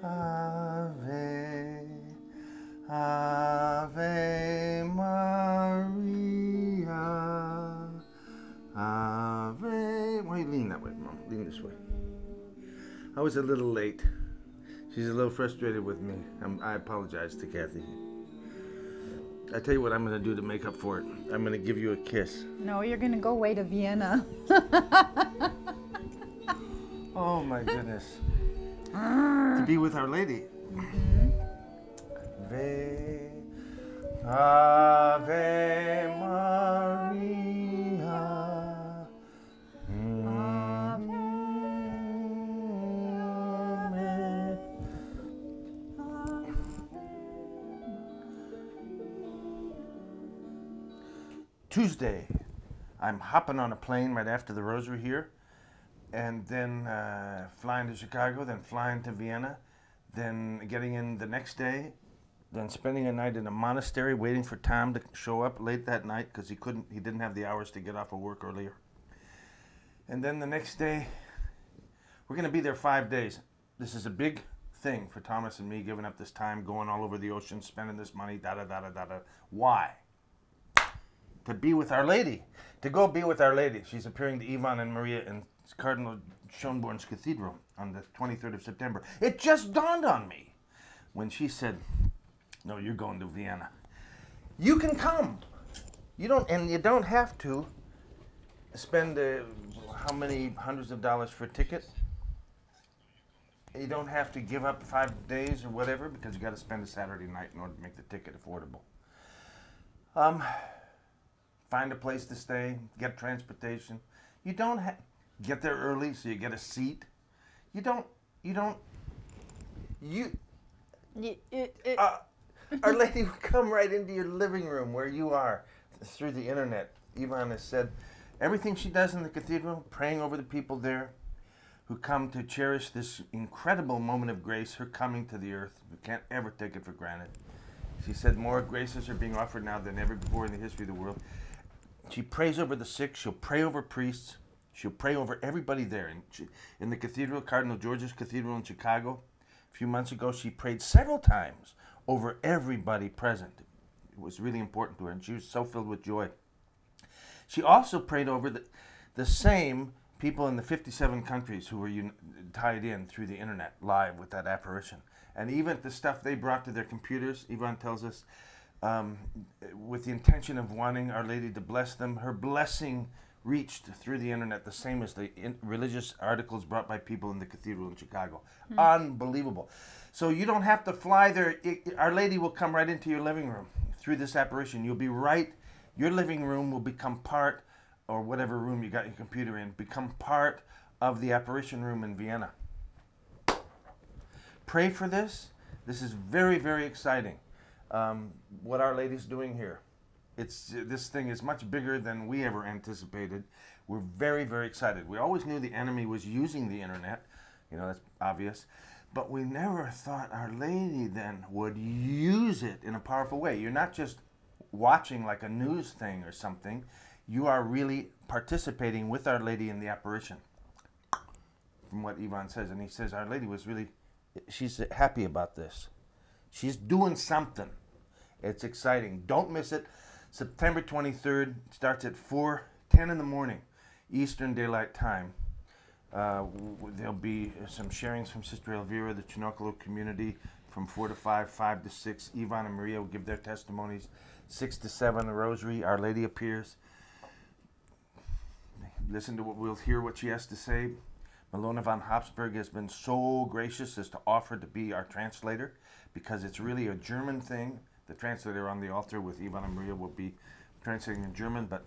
Ave, Ave Maria, Ave. Why you lean that way, Mom? Lean this way. I was a little late. She's a little frustrated with me. I apologize to Kathy. I tell you what I'm going to do to make up for it. I'm going to give you a kiss. No, you're going to go away to Vienna. Oh my goodness. To be with Our Lady. Ave, Ave Maria. Tuesday, I'm hopping on a plane right after the rosary here, and then flying to Chicago, then flying to Vienna, then getting in the next day, then spending a night in a monastery waiting for Tom to show up late that night because he didn't have the hours to get off of work earlier. And then the next day, we're going to be there 5 days. This is a big thing for Thomas and me, giving up this time, going all over the ocean, spending this money, da-da-da-da-da-da. Why? To be with Our Lady. To go be with Our Lady. She's appearing to Ivan and Marija in Cardinal Schoenborn's Cathedral on the 23rd of September. It just dawned on me when she said, no, you're going to Vienna. You can come. You don't have to spend how many hundreds of dollars for a ticket. You don't have to give up 5 days or whatever because you got to spend a Saturday night in order to make the ticket affordable. Find a place to stay, get transportation. You don't get there early so you get a seat. Our Lady will come right into your living room where you are through the internet. Ivan has said everything she does in the cathedral, praying over the people there who come to cherish this incredible moment of grace, her coming to the earth. We can't ever take it for granted. She said more graces are being offered now than ever before in the history of the world. She prays over the sick. She'll pray over priests. She'll pray over everybody there. In the cathedral, Cardinal George's Cathedral in Chicago, a few months ago, she prayed several times over everybody present. It was really important to her, and she was so filled with joy. She also prayed over the same people in the 57 countries who were tied in through the internet live with that apparition. And even the stuff they brought to their computers, Ivan tells us, with the intention of wanting Our Lady to bless them, her blessing reached through the internet the same as the religious articles brought by people in the cathedral in Chicago. Unbelievable. So you don't have to fly there. Our Lady will come right into your living room through this apparition. You'll be right, your living room will become part, or whatever room you got your computer in, become part of the apparition room in Vienna. Pray for this. This is very, very exciting. What Our Lady's doing here. This thing is much bigger than we ever anticipated. We're very, very excited. We always knew the enemy was using the internet. You know, that's obvious. But we never thought Our Lady then would use it in a powerful way. You're not just watching like a news thing or something. You are really participating with Our Lady in the apparition. From what Ivan says. And he says Our Lady was really, she's happy about this. She's doing something. It's exciting. Don't miss it. September 23rd starts at 4:10 in the morning, Eastern Daylight Time. There'll be some sharings from Sister Elvira, the Chinocolo community, from 4 to 5, 5 to 6. Ivan and Marija will give their testimonies. 6 to 7, the Rosary. Our Lady appears. Listen to we'll hear what she has to say. Malona von Habsburg has been so gracious as to offer to be our translator, because it's really a German thing. The translator on the altar with Ivan and Marija will be translating in German, but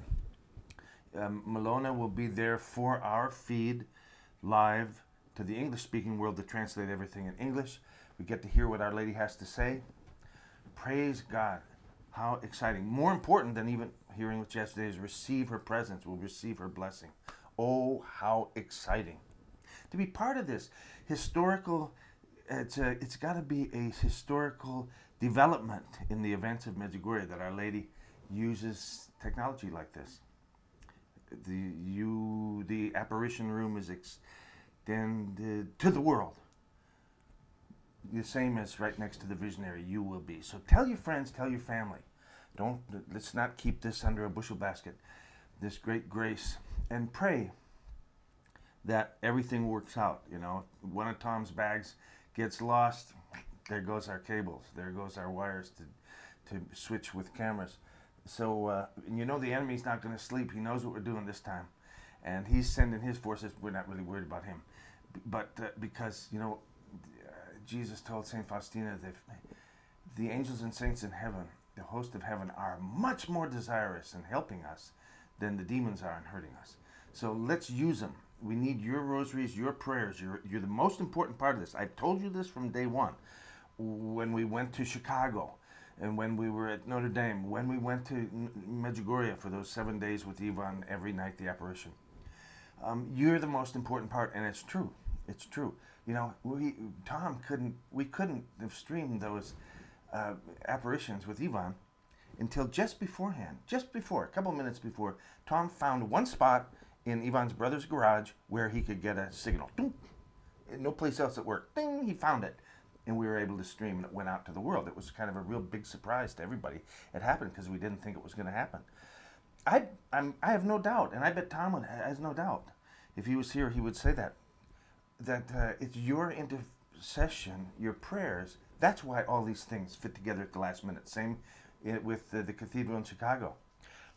Malona will be there for our feed live to the English-speaking world to translate everything in English. We get to hear what Our Lady has to say. Praise God. How exciting. More important than even hearing what she has to say is receive her presence. We'll receive her blessing. Oh, how exciting. To be part of this historical, it's got to be a historical development in the events of Medjugorje that Our Lady uses technology like this. The apparition room is extended to the world. the same as right next to the visionary, you will be. So tell your friends, tell your family. Let's not keep this under a bushel basket, this great grace, and pray that everything works out. You know, one of Tom's bags gets lost, there goes our cables, there goes our wires to switch with cameras. So, you know, the enemy's not going to sleep. He knows what we're doing this time. And he's sending his forces. We're not really worried about him. But because, you know, Jesus told St. Faustina that the angels and saints in heaven, the host of heaven, are much more desirous in helping us than the demons are in hurting us. So let's use them. We need your rosaries, your prayers. You're the most important part of this. I've told you this from day one. When we went to Chicago, and when we were at Notre Dame, when we went to Medjugorje for those 7 days with Ivan every night, the apparition. You're the most important part, and it's true. It's true. You know, we couldn't have streamed those apparitions with Ivan until just beforehand, a couple minutes before. Tom found one spot in Ivan's brother's garage where he could get a signal. No place else that worked. Ding, he found it. And we were able to stream, and it went out to the world. It was kind of a real big surprise to everybody. It happened because we didn't think it was going to happen. I have no doubt, and I bet Tom has no doubt. If he was here, he would say that it's your intercession, your prayers. That's why all these things fit together at the last minute. Same with the Cathedral in Chicago.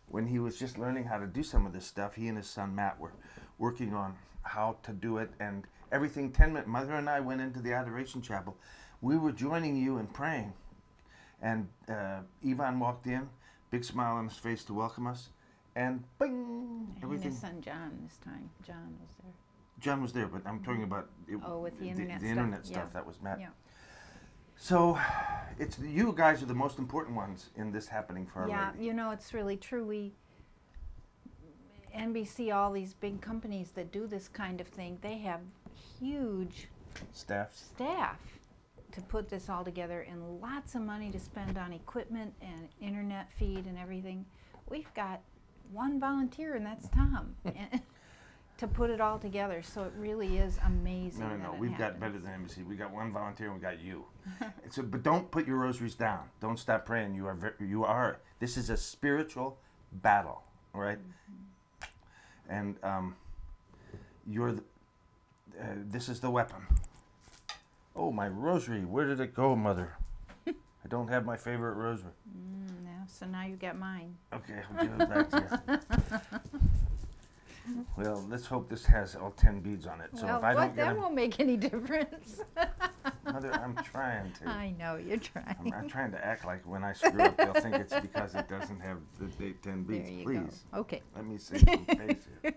When he was just learning how to do some of this stuff, he and his son Matt were working on how to do it, and everything 10 minutes. Mother and I went into the Adoration Chapel. We were joining you in praying, and Ivan walked in, big smile on his face to welcome us, and bing, everything. And his son John this time. John was there. John was there, but I'm talking about with the internet the stuff. internet stuff. Yeah. That was Matt. Yeah. So, you guys are the most important ones in this happening for Our Yeah, Lady. you know, it's really true. NBC, all these big companies that do this kind of thing, they have huge Staff. to put this all together, and lots of money to spend on equipment and internet feed and everything. We've got one volunteer, and that's Tom, to put it all together. So it really is amazing. No. We've got better than NBC. We got one volunteer, and we got you. So, but don't put your rosaries down. Don't stop praying. You are. This is a spiritual battle, all right? And this is the weapon. Oh, my rosary. Where did it go, Mother? I don't have my favorite rosary. No, so now you got mine. Okay, I'll give it back to you. Well, let's hope this has all 10 beads on it. So well, if I don't get that them, won't make any difference. Mother, I'm trying to. I know, you're trying. I'm trying to act like when I screw up, they'll think it's because it doesn't have the 10 beads. There you Please. go. Okay. Let me save some face here.